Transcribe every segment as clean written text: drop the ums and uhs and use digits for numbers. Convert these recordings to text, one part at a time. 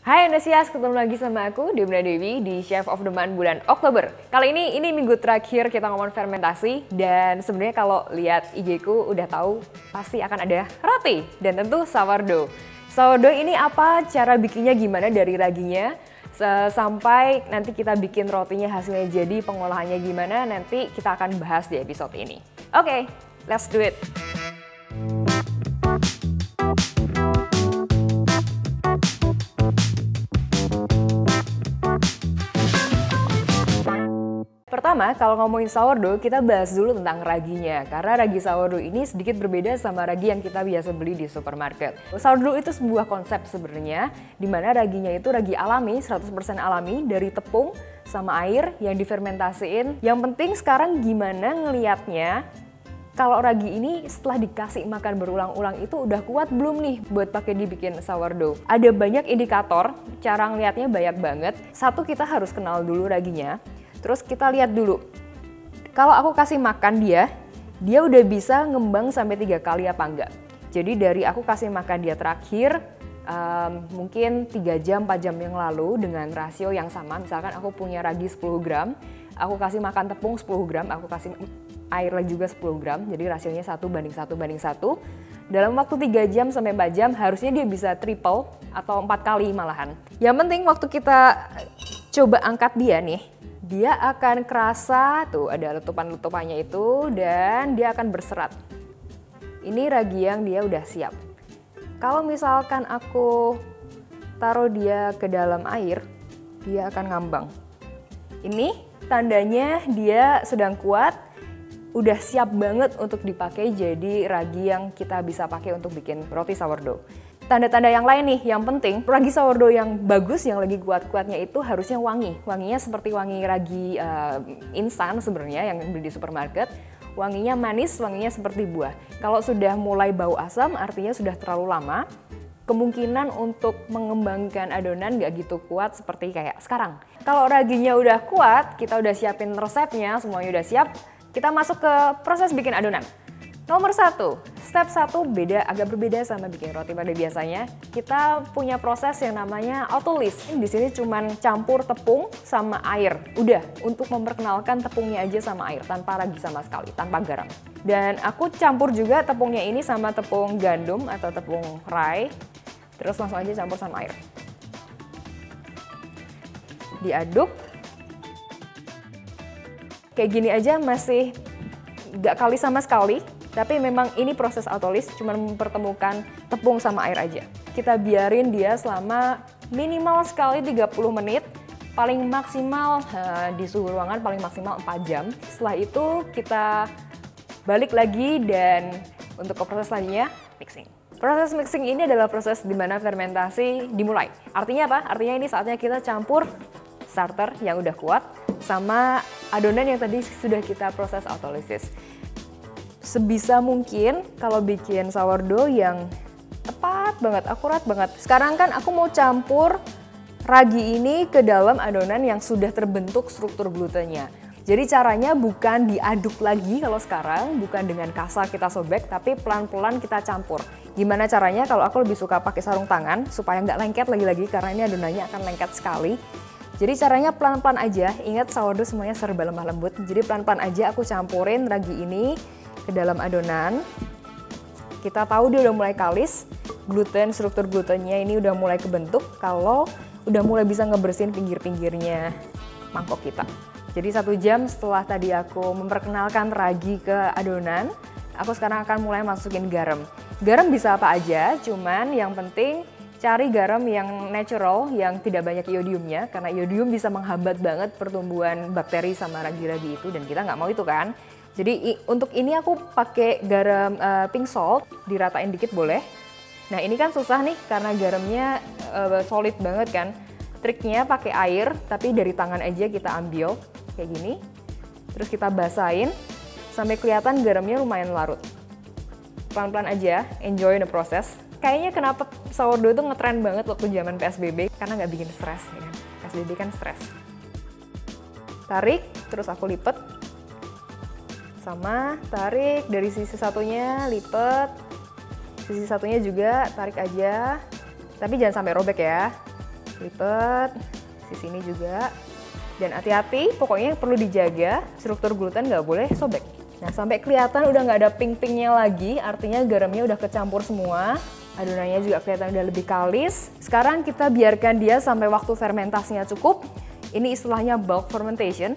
Hai Anastasias, ketemu lagi sama aku, Demna Dewi di Chef of the Month bulan Oktober. Kali ini minggu terakhir kita ngomong fermentasi dan sebenarnya kalau lihat IG ku udah tahu pasti akan ada roti dan tentu sourdough. Sourdough ini apa, cara bikinnya gimana dari raginya, sampai nanti kita bikin rotinya hasilnya jadi, pengolahannya gimana, nanti kita akan bahas di episode ini. Oke, let's do it! Pertama, kalau ngomongin sourdough, kita bahas dulu tentang raginya. Karena ragi sourdough ini sedikit berbeda sama ragi yang kita biasa beli di supermarket. Sourdough itu sebuah konsep sebenarnya, di mana raginya itu ragi alami, 100% alami, dari tepung sama air yang difermentasiin. Yang penting sekarang gimana ngelihatnya, kalau ragi ini setelah dikasih makan berulang-ulang itu udah kuat belum nih buat pakai dibikin sourdough. Ada banyak indikator, cara ngelihatnya banyak banget. Satu, kita harus kenal dulu raginya. Terus kita lihat dulu, kalau aku kasih makan dia udah bisa ngembang sampai 3 kali apa enggak. Jadi dari aku kasih makan dia terakhir, mungkin 3 jam, 4 jam yang lalu dengan rasio yang sama. Misalkan aku punya ragi 10 gram, aku kasih makan tepung 10 gram, aku kasih air juga 10 gram. Jadi rasionya 1:1:1. Dalam waktu 3 jam sampai 4 jam harusnya dia bisa triple atau 4 kali malahan. Yang penting waktu kita coba angkat dia nih, dia akan kerasa, tuh ada letupan-letupannya itu, dan dia akan berserat. Ini ragi yang dia udah siap. Kalau misalkan aku taruh dia ke dalam air, dia akan ngambang. Ini tandanya dia sedang kuat, udah siap banget untuk dipakai jadi ragi yang kita bisa pakai untuk bikin roti sourdough. Tanda-tanda yang lain nih, yang penting, ragi sourdough yang bagus, yang lagi kuat-kuatnya itu harusnya wangi. Wanginya seperti wangi ragi instan sebenarnya yang beli di supermarket. Wanginya manis, wanginya seperti buah. Kalau sudah mulai bau asam, artinya sudah terlalu lama. Kemungkinan untuk mengembangkan adonan nggak gitu kuat seperti kayak sekarang. Kalau raginya udah kuat, kita udah siapin resepnya, semuanya udah siap, kita masuk ke proses bikin adonan. Nomor 1, step 1 agak berbeda sama bikin roti pada biasanya. Kita punya proses yang namanya autolysis. Di sini cuman campur tepung sama air. Udah, untuk memperkenalkan tepungnya aja sama air, tanpa ragi sama sekali, tanpa garam. Dan aku campur juga tepungnya ini sama tepung gandum atau tepung rye. Terus langsung aja campur sama air. Diaduk. Kayak gini aja masih nggak kalis sama sekali. Tapi memang ini proses autolysis, cuma mempertemukan tepung sama air aja. Kita biarin dia selama minimal sekali 30 menit, paling maksimal di suhu ruangan paling maksimal 4 jam. Setelah itu kita balik lagi dan untuk ke proses selanjutnya, mixing. Proses mixing ini adalah proses di mana fermentasi dimulai. Artinya apa? Artinya ini saatnya kita campur starter yang udah kuat sama adonan yang tadi sudah kita proses autolysis. Sebisa mungkin kalau bikin sourdough yang tepat banget, akurat banget. Sekarang kan aku mau campur ragi ini ke dalam adonan yang sudah terbentuk struktur glutennya. Jadi caranya bukan diaduk lagi kalau sekarang, bukan dengan kasar kita sobek, tapi pelan-pelan kita campur. Gimana caranya? Kalau aku lebih suka pakai sarung tangan supaya nggak lengket lagi-lagi karena ini adonannya akan lengket sekali. Jadi caranya pelan-pelan aja, ingat sourdough semuanya serba lemah lembut. Jadi pelan-pelan aja aku campurin ragi ini ke dalam adonan. Kita tahu dia udah mulai kalis, struktur glutennya ini udah mulai kebentuk kalau udah mulai bisa ngebersihin pinggir-pinggirnya mangkok kita. Jadi 1 jam setelah tadi aku memperkenalkan ragi ke adonan, aku sekarang akan mulai masukin garam. Garam bisa apa aja, cuman yang penting cari garam yang natural, yang tidak banyak iodiumnya, karena iodium bisa menghambat banget pertumbuhan bakteri sama ragi-ragi itu, dan kita nggak mau itu kan. Jadi untuk ini aku pakai garam pink salt, diratain dikit boleh. Nah ini kan susah nih karena garamnya solid banget kan. Triknya pakai air, tapi dari tangan aja kita ambil kayak gini. Terus kita basahin sampai kelihatan garamnya lumayan larut. Pelan-pelan aja, enjoy the process. Kayaknya kenapa sourdough itu ngetren banget waktu zaman PSBB, karena nggak bikin stres ya kan. PSBB kan stres. Tarik, terus aku lipet. Sama, tarik dari sisi satunya, lipet. Sisi satunya juga tarik aja, tapi jangan sampai robek ya. Lipat, sisi ini juga. Dan hati-hati, pokoknya yang perlu dijaga, struktur gluten nggak boleh sobek. Nah, sampai kelihatan udah nggak ada pink-pinknya lagi, artinya garamnya udah kecampur semua. Adonannya juga kelihatan udah lebih kalis. Sekarang kita biarkan dia sampai waktu fermentasinya cukup. Ini istilahnya bulk fermentation.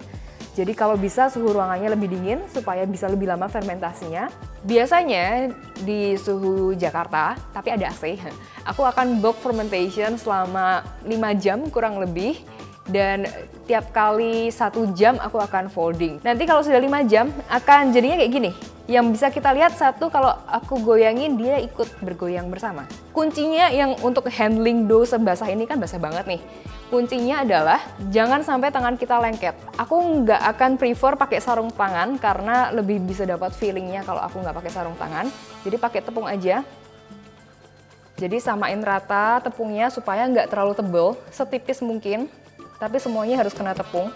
Jadi kalau bisa suhu ruangannya lebih dingin supaya bisa lebih lama fermentasinya. Biasanya di suhu Jakarta, tapi ada AC, aku akan bulk fermentation selama 5 jam kurang lebih. Dan tiap kali 1 jam aku akan folding. Nanti kalau sudah 5 jam akan jadinya kayak gini. Yang bisa kita lihat satu, kalau aku goyangin dia ikut bergoyang bersama. Kuncinya yang untuk handling dough sebasah ini kan basah banget nih. Kuncinya adalah jangan sampai tangan kita lengket. Aku nggak akan prefer pakai sarung tangan karena lebih bisa dapat feelingnya kalau aku nggak pakai sarung tangan. Jadi pakai tepung aja. Jadi samain rata tepungnya supaya nggak terlalu tebal, setipis mungkin. Tapi semuanya harus kena tepung.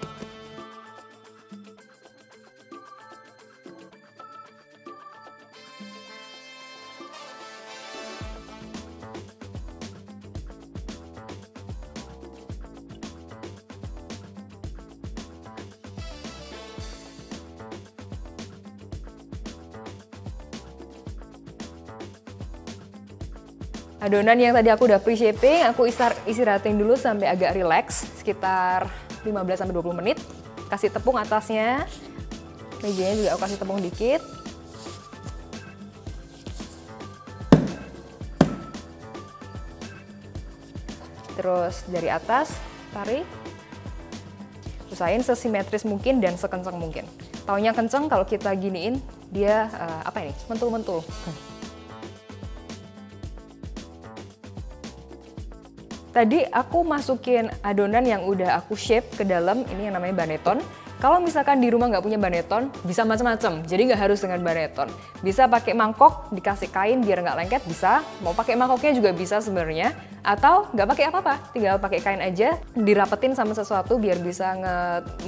Adonan yang tadi aku udah pre-shaping, aku istirahatin dulu sampai agak relax, sekitar 15-20 menit. Kasih tepung atasnya, mejanya juga aku kasih tepung dikit. Terus dari atas, tarik. Usahain sesimetris mungkin dan sekencang mungkin. Taunya kenceng kalau kita giniin, dia mentul-mentul. Tadi aku masukin adonan yang udah aku shape ke dalam, ini yang namanya baneton. Kalau misalkan di rumah nggak punya baneton, bisa macam-macam. Jadi nggak harus dengan baneton. Bisa pakai mangkok, dikasih kain biar nggak lengket, bisa. Mau pakai mangkoknya juga bisa sebenarnya. Atau nggak pakai apa-apa, tinggal pakai kain aja, dirapetin sama sesuatu biar bisa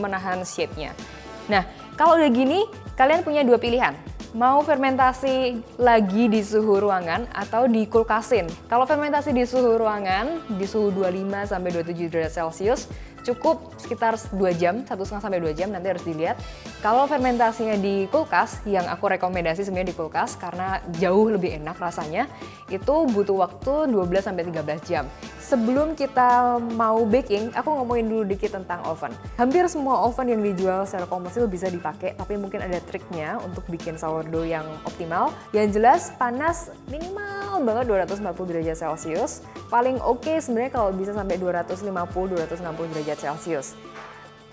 menahan shape-nya. Nah, kalau udah gini, kalian punya 2 pilihan. Mau fermentasi lagi di suhu ruangan atau di kulkasin. Kalau fermentasi di suhu ruangan, di suhu 25-27 derajat Celcius, cukup sekitar 2 jam, 1,5 sampai 2 jam, nanti harus dilihat. Kalau fermentasinya di kulkas, yang aku rekomendasi sebenarnya di kulkas karena jauh lebih enak rasanya, itu butuh waktu 12-13 jam. Sebelum kita mau baking, aku ngomongin dulu dikit tentang oven. Hampir semua oven yang dijual secara komersil bisa dipakai, tapi mungkin ada triknya untuk bikin sourdough yang optimal. Yang jelas panas minimal banget 240 derajat Celcius. Paling oke sebenarnya kalau bisa sampai 250-260 derajat Celcius.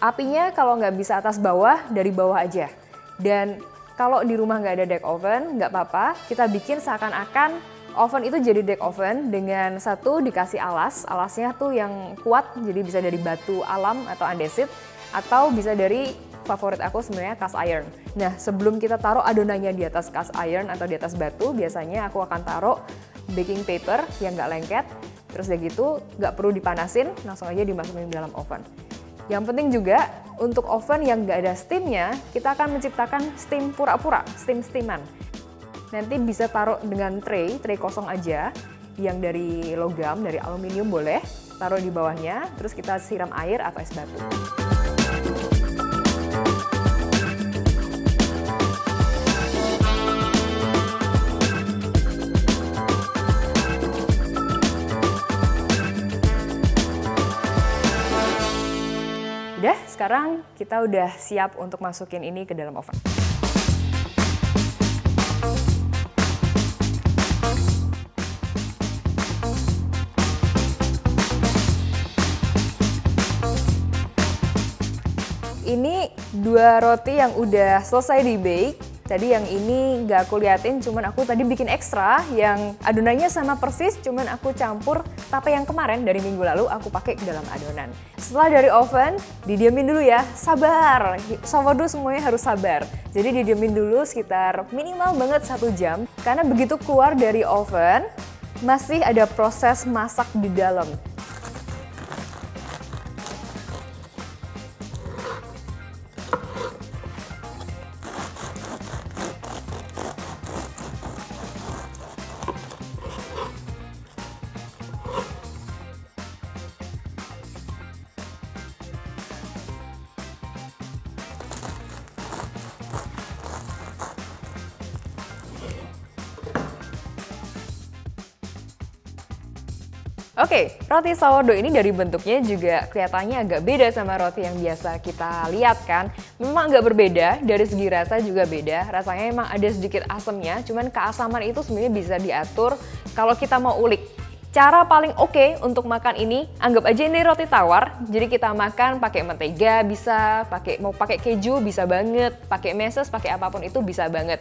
Apinya kalau nggak bisa atas bawah, dari bawah aja. Dan kalau di rumah nggak ada deck oven, nggak apa-apa, kita bikin seakan-akan oven itu jadi deck oven dengan satu dikasih alasnya tuh yang kuat, jadi bisa dari batu alam atau andesit, atau bisa dari favorit aku sebenarnya cast iron. Nah, sebelum kita taruh adonannya di atas cast iron atau di atas batu, biasanya aku akan taruh baking paper yang nggak lengket, terus udah gitu nggak perlu dipanasin, langsung aja dimasukin di dalam oven. Yang penting juga untuk oven yang nggak ada steamnya, kita akan menciptakan steam pura-pura, steam-steaman. Nanti bisa taruh dengan tray kosong aja, yang dari logam, dari aluminium boleh, taruh di bawahnya, terus kita siram air atau es batu. Udah, sekarang kita udah siap untuk masukin ini ke dalam oven. Ini 2 roti yang udah selesai di bake. Tadi yang ini nggak aku liatin, cuman aku tadi bikin ekstra yang adonannya sama persis, cuman aku campur tape yang kemarin dari minggu lalu aku pakai ke dalam adonan. Setelah dari oven, didiamin dulu ya, sabar. Sourdough semuanya harus sabar. Jadi didiamin dulu sekitar minimal banget 1 jam, karena begitu keluar dari oven, masih ada proses masak di dalam. Oke, roti sourdough ini dari bentuknya juga kelihatannya agak beda sama roti yang biasa kita lihat kan. Memang agak berbeda, dari segi rasa juga beda. Rasanya emang ada sedikit asamnya, cuman keasaman itu sebenarnya bisa diatur kalau kita mau ulik. Cara paling oke untuk makan ini, anggap aja ini roti tawar. Jadi kita makan pakai mentega bisa, mau pakai keju bisa banget, pakai meses, pakai apapun itu bisa banget.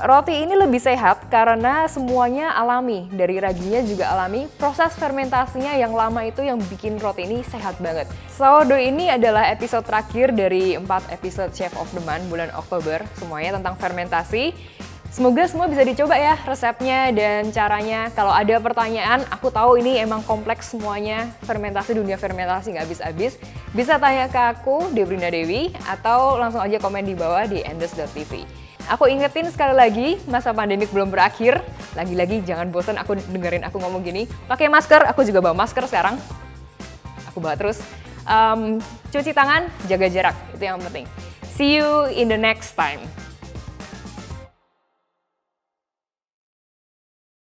Roti ini lebih sehat karena semuanya alami, dari raginya juga alami. Proses fermentasinya yang lama itu yang bikin roti ini sehat banget. Sourdough ini adalah episode terakhir dari 4 episode Chef of the Month bulan Oktober, semuanya tentang fermentasi. Semoga semua bisa dicoba ya resepnya dan caranya. Kalau ada pertanyaan, aku tahu ini emang kompleks semuanya, fermentasi, dunia fermentasi nggak habis-habis. Bisa tanya ke aku, Debrina Dewi, atau langsung aja komen di bawah di endes.tv. Aku ingetin sekali lagi, masa pandemik belum berakhir. Lagi-lagi jangan bosan aku dengerin aku ngomong gini. Pakai masker, aku juga bawa masker sekarang. Aku bawa terus. Cuci tangan, jaga jarak, itu yang penting. See you in the next time.